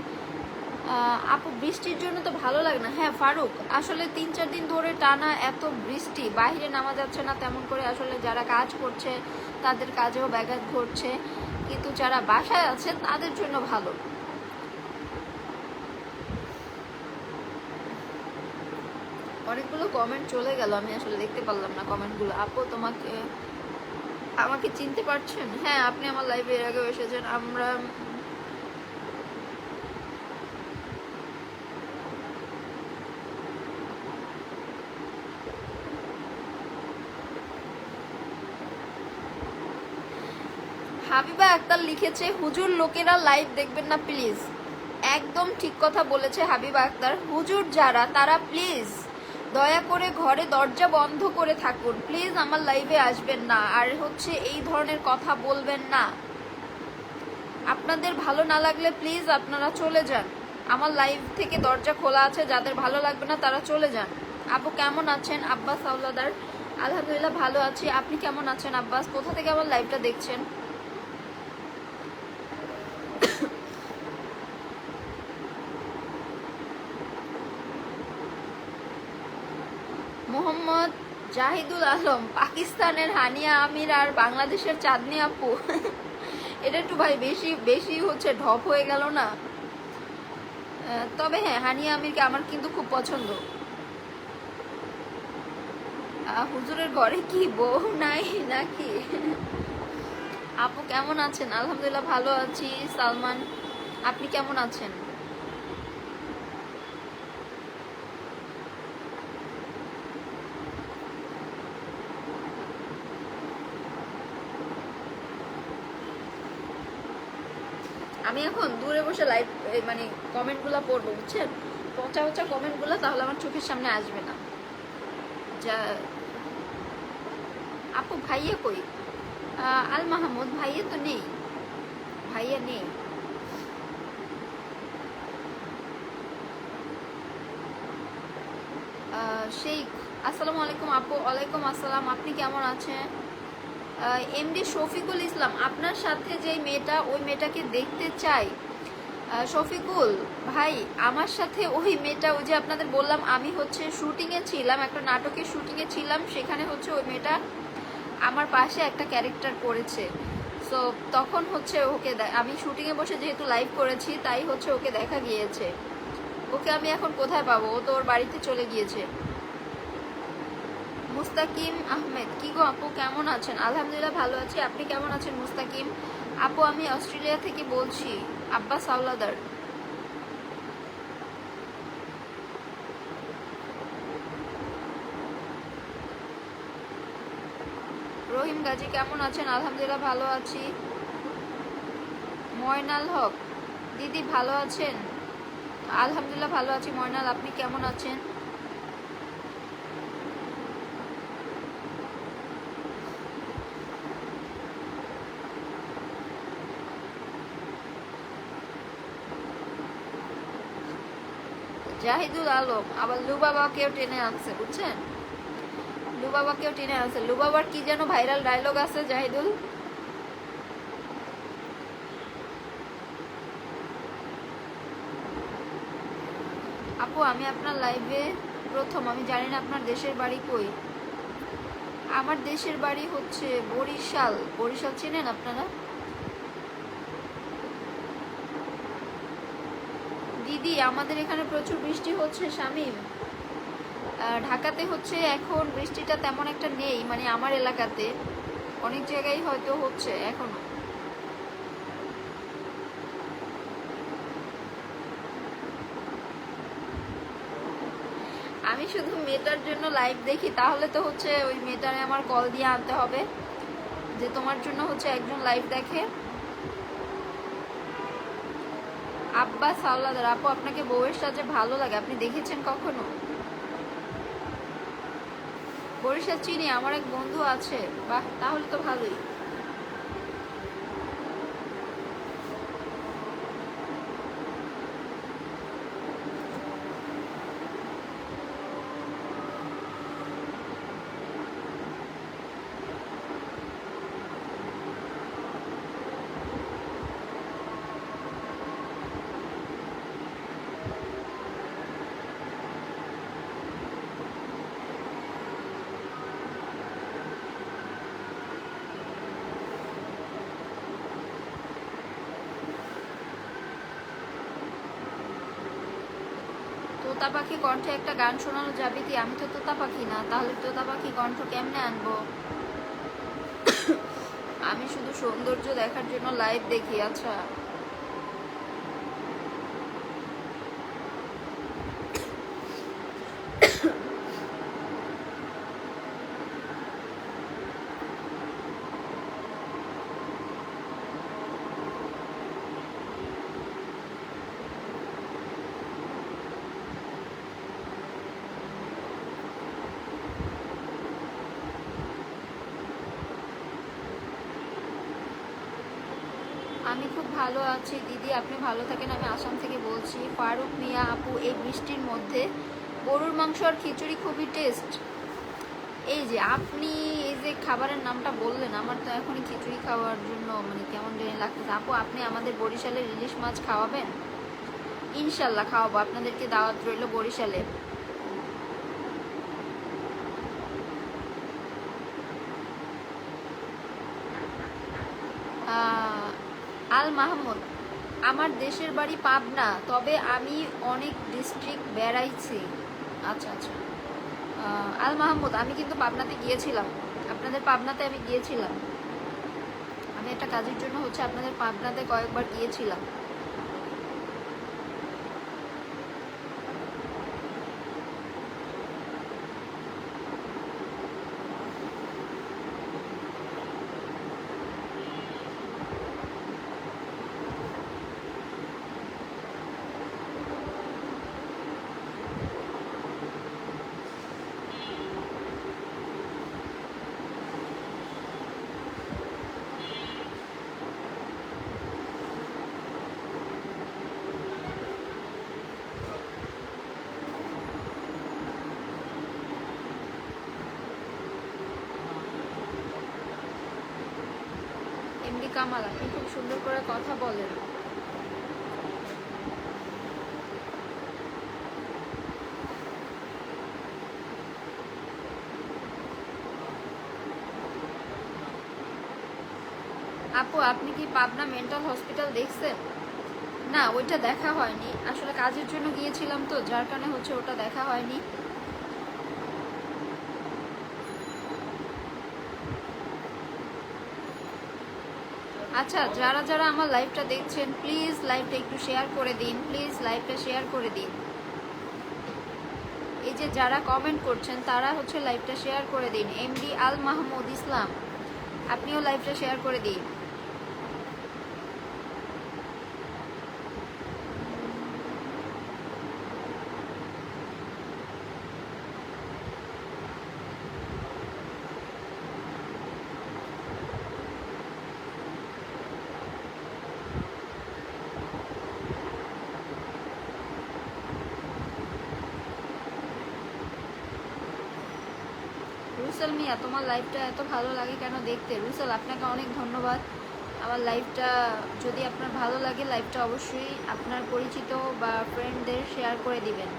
আপু বৃষ্টির জন্য তো ভালো লাগে না। হ্যাঁ ফারুক, আসলে 3-4 দিন ধরে টানা এত বৃষ্টি, বাইরে নামা যাচ্ছে না তেমন করে। আসলে যারা কাজ করছে তাদের কাজেও ব্যাঘাত ঘটছে, কিন্তু যারা বাসায় আছে তাদের জন্য ভালো। অনেকগুলো কমেন্ট চলে গেল, আমি আসলে দেখতে পারলাম না কমেন্টগুলো। আপু আমাকে চিনতে পারছেন? হ্যাঁ আপনি আমার লাইভে এর আগেও এসেছেন। হাবিবা আক্তার লিখেছে, হুজুর লোকেরা লাইভ দেখবেন না প্লিজ। একদম ঠিক কথা বলেছে হাবিবা আক্তার। হুজুর যারা তারা প্লিজ দয়া করে ঘরে দরজা বন্ধ করে থাকুন, প্লিজ আমার লাইভে আসবেন না, আর হচ্ছে এই ধরনের কথা বলবেন না। আপনাদের ভালো না লাগলে প্লিজ আপনারা চলে যান, আমার লাইভ থেকে দরজা খোলা আছে, যাদের ভালো লাগবে না তারা চলে যান। আপু কেমন আছেন? আব্বাস আওলাদার, আলহামদুলিল্লাহ ভালো আছি, আপনি কেমন আছেন আব্বাস? কোথা থেকে আমার লাইভটা দেখছেন? মোহাম্মদ জাহিদুল আলম, পাকিস্তানের হানিয়া আমির আর বাংলাদেশের চাঁদনি আপু। এটা একটু ভাই বেশি বেশি হচ্ছে ঢপ হয়ে গেল না? তবে হ্যাঁ হানিয়া আমিরকে আমার কিন্তু খুব পছন্দ। হুজুরের ঘরে কি বউ নাই নাকি? আপু কেমন আছেন? আলহামদুলিল্লাহ ভালো আছি। সালমান, আপনি কেমন আছেন? আমি এখন দূরে বসে লাইভ মানে কমেন্টগুলো পড়বো, বুঝছেন? হচ্চা হচ্চা কমেন্টগুলো তাহলে আমার চোখের সামনে আসবে না। যা আপু ভাইয়া কই? আল মাহমুদ ভাইয়া তো নেই, ভাইয়া নেই। শেখ আসসালামু আলাইকুম আপু। ওয়ালাইকুম আসসালাম, আপনি কেমন আছেন? এমডি শফিকুল ইসলাম, আপনার সাথে যেই মেয়েটা, ওই মেয়েটাকে দেখতে চাই। শফিকুল ভাই, আমার সাথে ওই মেয়েটা, ওই যে আপনাদের বললাম আমি হচ্ছে শুটিংয়ে ছিলাম, একটা নাটকের শুটিংয়ে ছিলাম, সেখানে হচ্ছে ওই মেয়েটা আমার পাশে একটা ক্যারেক্টার করেছে। সো তখন হচ্ছে ওকে আমি শুটিংয়ে বসে যেহেতু লাইভ করেছি, তাই হচ্ছে ওকে দেখা গিয়েছে। ওকে আমি এখন কোথায় পাবো? ও তো ওর বাড়িতে চলে গিয়েছে। মুস্তাকিম আহমেদ, কি গো আপু কেমন আছেন? আলহামদুলিল্লাহ ভালো আছি, আপনি কেমন আছেন মুস্তাকিম? আপু আমি অস্ট্রেলিয়া থেকে বলছি, আব্বাস হাওলাদার। রহিম গাজী কেমন আছেন? আলহামদুলিল্লাহ ভালো আছি। ময়নাল হক, দিদি ভালো আছেন? আলহামদুলিল্লাহ ভালো আছি ময়নাল, আপনি কেমন আছেন? জাহিদুল আলম, আবার লুবাবাকেও টেনে আনছে, বুঝছেন? লুবাবাকেও টেনে আনছে। লুবাবার কি যেন ভাইরাল ডায়লগ আছে জাহিদুল? আপু আমি আপনার লাইভে প্রথম, আমি জানি না আপনার দেশের বাড়ি কই। আমার দেশের বাড়ি হচ্ছে বরিশাল। বরিশাল চেনেন আপনারা? দিদি আমাদের এখানে প্রচুর বৃষ্টি হচ্ছে শামীম। ঢাকাতে হচ্ছে এখন বৃষ্টিটা তেমন একটা নেই, মানে আমার এলাকাতে অনেক জায়গায় হয়তো হচ্ছে এখনো। আমি শুধু মেয়েটার জন্য লাইভ দেখি, তাহলে তো হচ্ছে ওই মেয়েটারে আমার কল দিয়ে আনতে হবে যে তোমার জন্য হচ্ছে একজন লাইভ দেখে। আব্বাস হাওলাদার, আপু আপনাকে বউয়ের সাজে ভালো লাগে, আপনি দেখেছেন কখনো? বরিশাল চিনি, আমার এক বন্ধু আছে। বাহ, তাহলে তো ভালোই। তোতা পাখি কণ্ঠে একটা গান শোনানো যাবে কি? আমি তো তোতা পাখি না, তাহলে তোতা পাখি কণ্ঠ কেমনে আনবো? আমি শুধু সৌন্দর্য দেখার জন্য লাইভ দেখি। আচ্ছা, আমি খুব ভালো আছি দিদি, আপনি ভালো থাকেন। আমি আসাম থেকে বলছি। ফারুক মিয়া, আপু এই বৃষ্টির মধ্যে গরুর মাংস আর খিচুড়ি খুবই টেস্ট। এই যে আপনি এই যে খাবারের নামটা বললেন, আমার তো এখনই খিচুড়ি খাওয়ার জন্য মানে কেমন জানি লাগতেছে। আপু আপনি আমাদের বরিশালের ইলিশ মাছ খাওয়াবেন? ইনশাল্লাহ খাওয়াবো, আপনাদেরকে দাওয়াত রইল বরিশালে। আল মাহমুদ, আমার দেশের বাড়ি পাবনা, তবে আমি অনেক ডিস্ট্রিক্ট বেড়াইছি। আচ্ছা আচ্ছা। আল মাহমুদ, আমি কিন্তু পাবনাতে গিয়েছিলাম, আপনাদের পাবনাতে আমি গিয়েছিলাম। আমি একটা কাজের জন্য হচ্ছে আপনাদের পাবনাতে কয়েকবার গিয়েছিলাম। এমডি কামাল, আপনি খুব সুন্দর করে কথা বলেন। আপু আপনি কি পাবনা মেন্টাল হসপিটাল দেখছেন? না, ওইটা দেখা হয়নি, আসলে কাজের জন্য গিয়েছিলাম তো, যার কারণে হচ্ছে ওটা দেখা হয়নি। আচ্ছা, যারা যারা আমার লাইভটা দেখছেন প্লিজ লাইভটা একটু শেয়ার করে দিন, প্লিজ লাইভটা শেয়ার করে দিন। এই যে যারা কমেন্ট করছেন তারা হচ্ছে লাইভটা শেয়ার করে দিন। এমডি আল মাহমুদ ইসলাম, আপনিও লাইভটা শেয়ার করে দিন। রুসেল মিয়া, তোমার লাইভটা এত ভালো লাগে কেন দেখতে? রুসেল, আপনাকে অনেক ধন্যবাদ। আমার লাইভটা যদি আপনার ভালো লাগে, লাইভটা অবশ্যই আপনার পরিচিত বা ফ্রেন্ডদের শেয়ার করে দিবেন।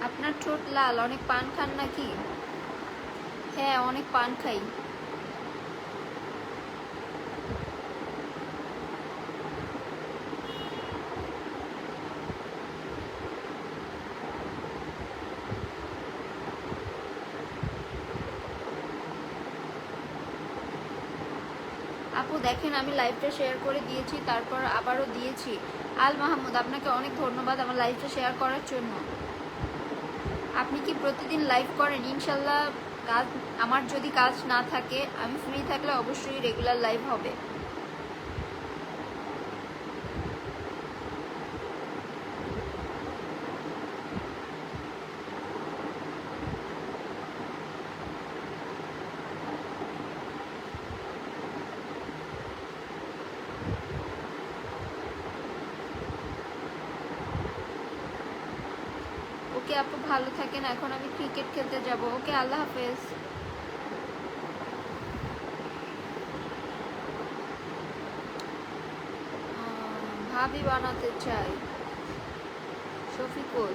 আপনার ঠোঁট লাল, অনেক পান খান নাকি? হ্যাঁ, অনেক পান খাই। আপু দেখেন, আমি লাইভটা শেয়ার করে দিয়েছি, তারপর আবারও দিয়েছি। আল মাহমুদ, আপনাকে অনেক ধন্যবাদ আমার লাইভটা শেয়ার করার জন্য। আপনি কি প্রতিদিন লাইভ করেন? ইনশাল্লাহ, কাজ আমার যদি কাজ না থাকে, আমি ফ্রি থাকলে অবশ্যই রেগুলার লাইভ হবে। ওকে আপু, ভালো থাকেন, এখন আমি ক্রিকেট খেলতে যাব। ওকে, আল্লাহ হাফেজ। ভাবি বানাতে চাই, শফিকুল।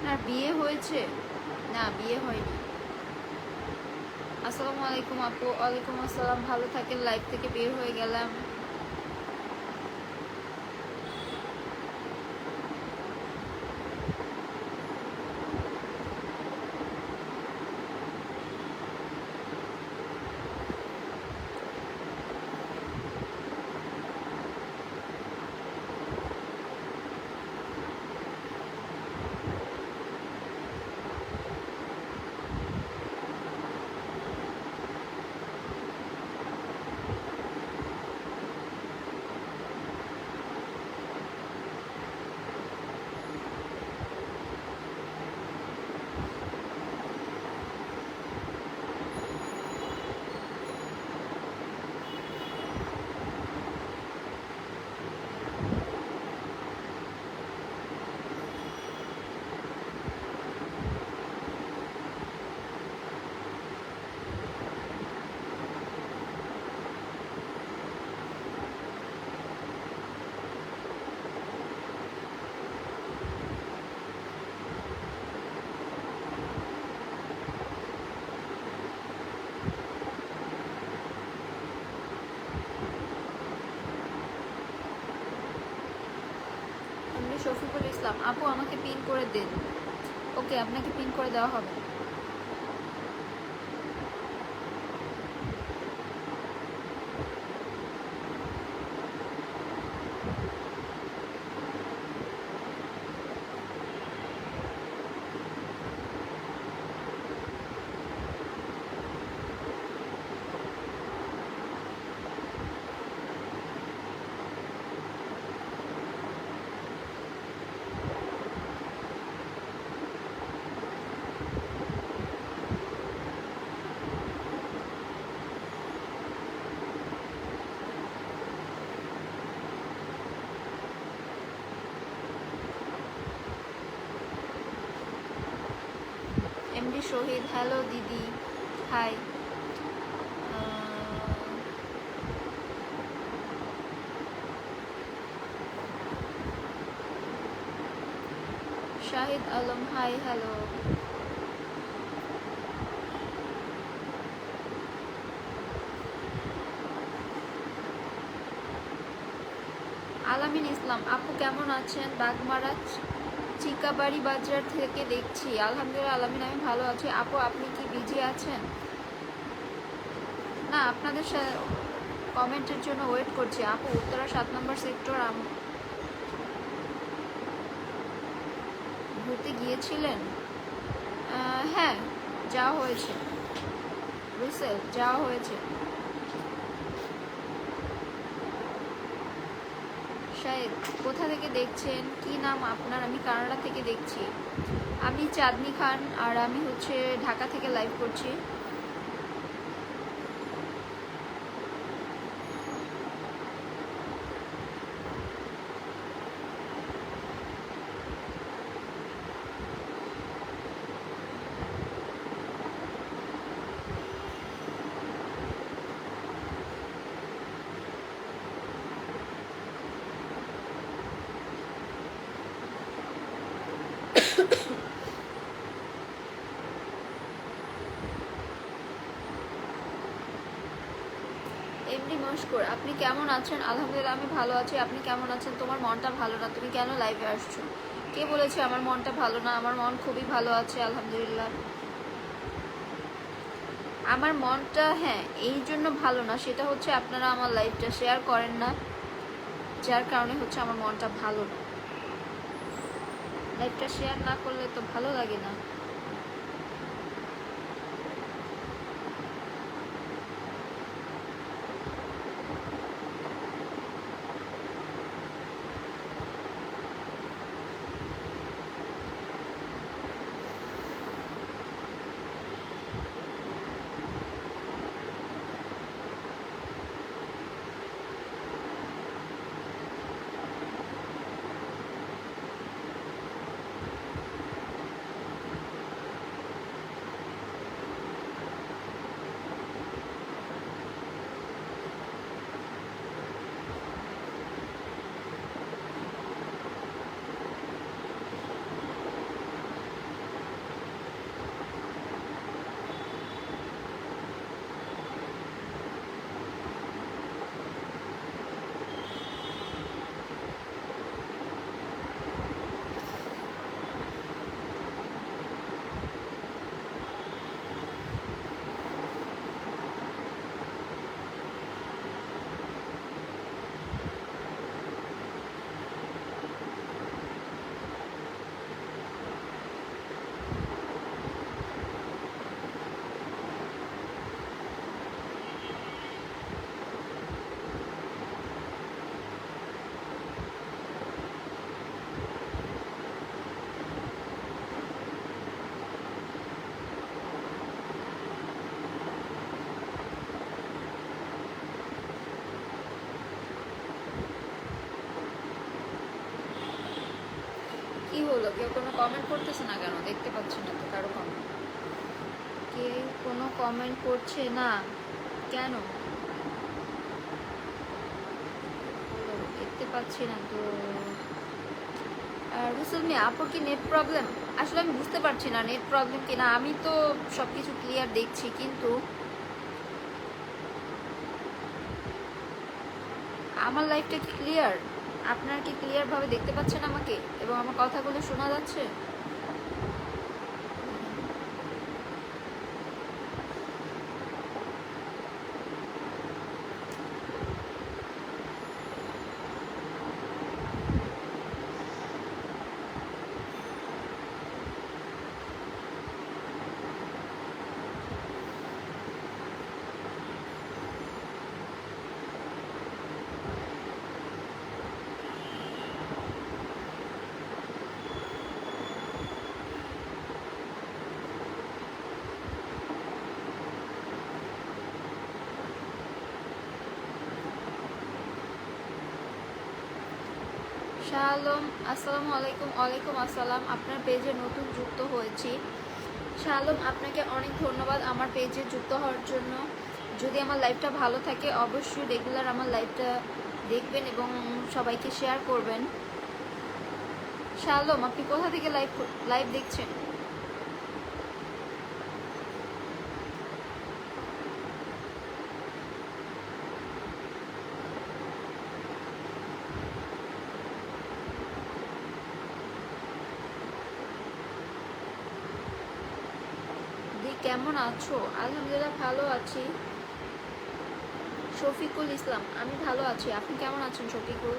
আপনার বিয়ে হয়েছে? না, বিয়ে হয়নি। আসসালামু আলাইকুম আপু। ওয়ালাইকুম আসসালাম, ভালো থাকেন। লাইভ থেকে বের হয়ে গেলাম। শফিকুল ইসলাম আপু আমাকে পিন করে দেন। ওকে, আপনাকে পিন করে দেওয়া হবে। এমডি শহীদ, হ্যালো দিদি, hi. Shahid Alam, hi, hello. Alamin Islam আপু কেমন আছেন? বাগমারা চিকাবাড়ি বাজার থেকে দেখছি। আলহামদুলিল্লাহ আলামিন, আমি ভালো আছি। আপু আপনি কি বিজি আছেন? না, আপনাদের কমেন্টের জন্য ওয়েট করছি। আপু উত্তরা 7 নম্বর সেক্টর ঘুরতে গিয়েছিলেন? হ্যাঁ, যাওয়া হয়েছে, ব্রুসেল যাওয়া হয়েছে। শাহেদ, কোথা থেকে দেখছেন? কি নাম আপনার? আমি কানাডা থেকে দেখছি। আমি চাঁদনি খান, আর আমি হচ্ছে ঢাকা থেকে লাইভ করছি। এমনি মস্কর, আপনি কেমন আছেন? আলহামদুলিল্লাহ আমি ভালো আছি। আপনি কেমন আছেন? তোমার মনটা ভালো না, তুমি কেন লাইভে আসছো? কে বলেছে আমার মনটা ভালো না? আমার মন খুবই ভালো আছে আলহামদুলিল্লাহ। আমার মনটা, হ্যাঁ, এই জন্য ভালো না, সেটা হচ্ছে আপনারা আমার লাইভটা শেয়ার করেন না, যার কারণে হচ্ছে আমার মনটা ভালো না। লাইভটা শেয়ার না করলে তো ভালো লাগে না। কি হলো, কেউ কোনো কমেন্ট করতেছে না কেন? দেখতে পাচ্ছি না তো কারো কমেন্ট। কেউ কোনো কমেন্ট করছে না কেন? দেখতে পাচ্ছি না তো। রুসুল মিয়া, আপুর কি নেট প্রবলেম? আসলে আমি বুঝতে পারছি না নেট প্রবলেম কিনা। আমি তো সব কিছু ক্লিয়ার দেখছি, কিন্তু আমার লাইফটা কি ক্লিয়ার? আপনারা কি ক্লিয়ার ভাবে দেখতে পাচ্ছেন আমাকে? এবং আমার কথাগুলো শোনা যাচ্ছে? শাহ আলম, আসসালামু আলাইকুম। ওয়ালাইকুম আসসালাম। আপনার পেজে নতুন যুক্ত হয়েছি। শাহ আলম, আপনাকে অনেক ধন্যবাদ আমার পেজে যুক্ত হওয়ার জন্য। যদি আমার লাইভটা ভালো থাকে অবশ্যই রেগুলার আমার লাইভটা দেখবেন এবং সবাইকে শেয়ার করবেন। শাহ আলম, আপনি কোথা থেকে লাইভ দেখছেন? কেমন আছো? আলহামদুলিল্লাহ ভালো আছি। শফিকুল ইসলাম, আমি ভালো আছি। আপনি কেমন আছেন শফিকুল?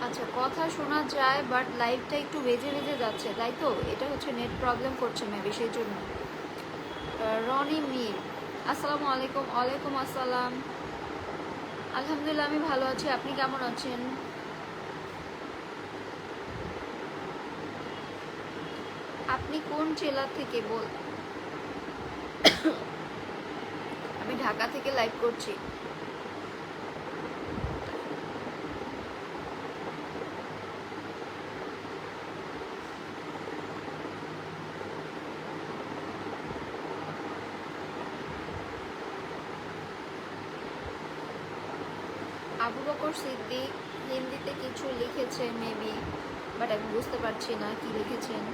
আচ্ছা, কথা শোনা যায় বাট লাইভটা একটু বেজে বেজে যাচ্ছে, তাই তো? এটা হচ্ছে নেট প্রবলেম করছে মেবি, সেই জন্য। রনি মির, আসসালামু আলাইকুম। ওয়ালাইকুম আসসালাম। আলহামদুলিল্লাহ আমি ভালো আছি। আপনি কেমন আছেন? আপনি কোন জেলা থেকে আমি ঢাকা থেকে লাইভ করছি। আবু বকর সিদ্দিক হিন্দিতে কিছু লিখেছে মেবি, বাট আমি বুঝতে পারছি না কি লিখেছেন।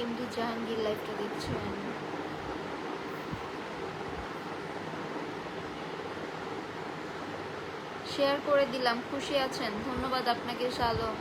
এমডি জাহাঙ্গীর লাইভটা দেখছেন? শেয়ার করে দিলাম। খুশি আছেন? ধন্যবাদ আপনাকে শাহ আলম।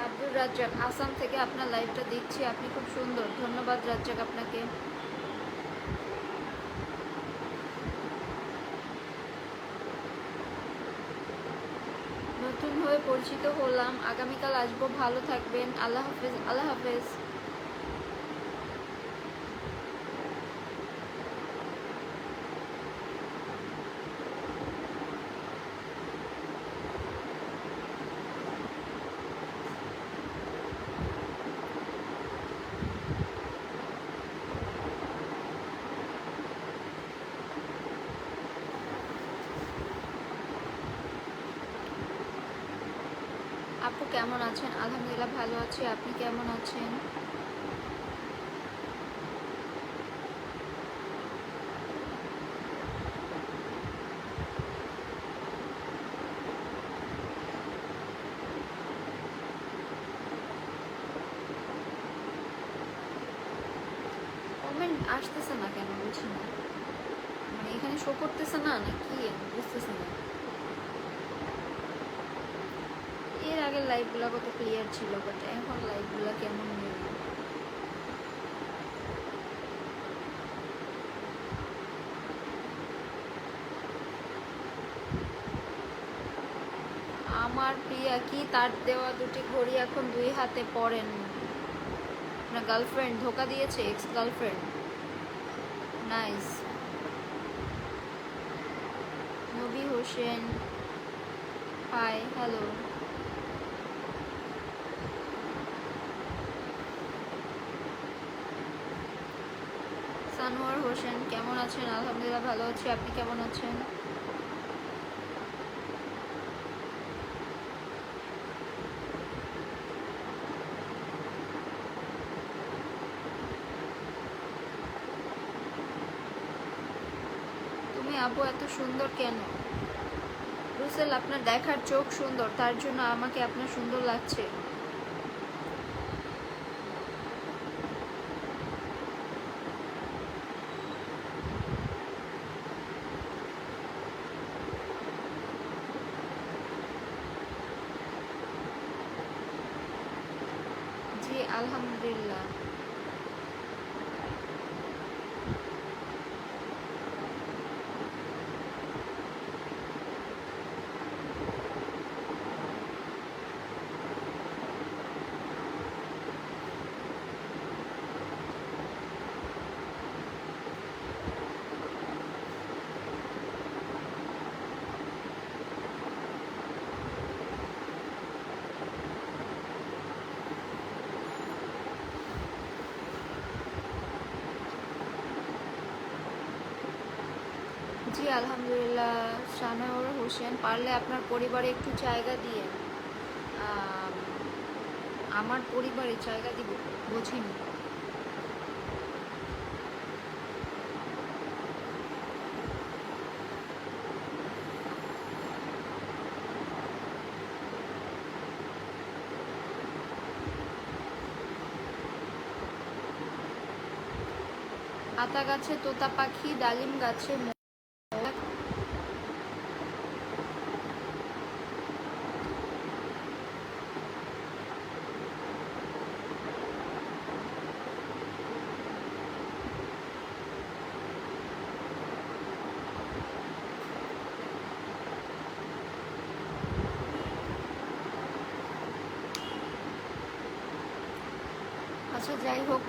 আব্দুর রাজ্জাক, আসাম থেকে আপনার লাইভটা দেখছি। আপনি খুব সুন্দর। ধন্যবাদ রাজ্জাক আপনাকে। নতুন হয়ে পরিচিত হলাম। আগামীকাল আসবো। ভালো থাকবেন। আল্লাহ হাফেজ। আল্লাহ হাফেজ। আপু কেমন আছেন? আলহামদুলিল্লাহ ভালো আছি, আপনি কেমন আছেন? কমেন্ট আসতেছে না কেন বুঝি না, মানে এখানে শো করতেছে না নাকি বুঝতেছে না। এর আগের লাইভগুলো কত ক্লিয়ার ছিল, বাট এখন লাইভগুলো কেমন নেই। আমার প্রিয়া কি তার দেওয়া দুটি ঘড়ি এখন দুই হাতে পরেন? আপনার গার্লফ্রেন্ড ধোকা দিয়েছে, এক্স গার্লফ্রেন্ড। নাইস। নবী হোসেন হাই, হ্যালো। সানোয়ার হোসেন কেমন আছেন? আলহামদুলিল্লাহ ভালো আছি, আপনি কেমন আছেন? তুমি আপু এত সুন্দর কেন? রুসেল আপনার দেখার চোখ সুন্দর, তার জন্য আমাকে আপনার সুন্দর লাগছে। জি আলহামদুলিল্লাহ। জি আলহামদুলিল্লাহ। সানোয়ার হোসেন পারলে আপনার পরিবারে একটু জায়গা দিয়ে। আমার পরিবারে জায়গা দিব বুঝিনি। আতা গাছে তোতা পাখি, ডালিম গাছে আচ্ছা যাই হোক,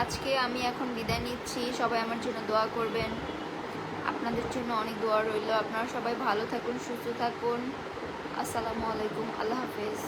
আজকে আমি এখন বিদায় নিচ্ছি। সবাই আমার জন্য দোয়া করবেন, আপনাদের জন্য অনেক দোয়া রইল। আপনারা সবাই ভালো থাকুন, সুস্থ থাকুন। আসসালামু আলাইকুম, আল্লাহ হাফেজ।